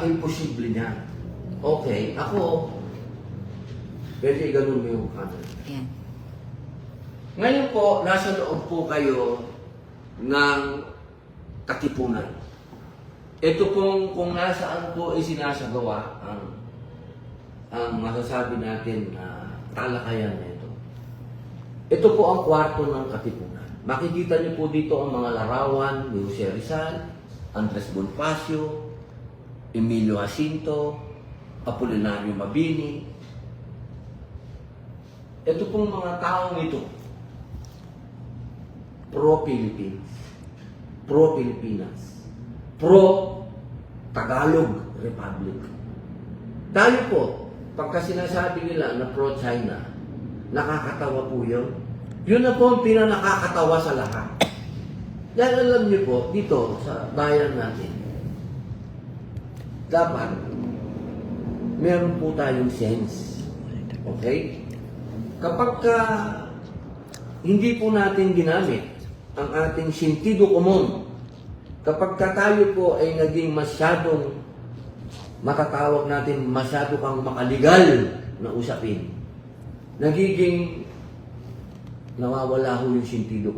Imposible niya. Okay, ako, pwede ganun mo yung camera. Ayan. Ngayon po, nasa loob po kayo ng katipunan. Ito pong kung nasaan po isinasagawa ang masasabi natin na talakayan na ito. Ito po ang kwarto ng katipunan. Makikita niyo po dito ang mga larawan ni Jose Rizal, Andres Bonifacio, Emilio Jacinto, Apolinario Mabini. Ito pong mga taong ito, pro-Philippines, pro-Pilipinas, pro-Tagalog Republic. Tayo po, pagka sinasabi nila na pro-China, nakakatawa po yun. Yun na po ang pinanakakatawa sa lahat. Dahil alam niyo po, dito sa bayan natin, dapat meron po tayong sense. Okay? Kapag hindi po natin ginamit ang ating sentido komon, kapag tayo po ay naging masyadong matatawag natin masyado kang makaligal na usapin, nagiging nawawala ho yung sentido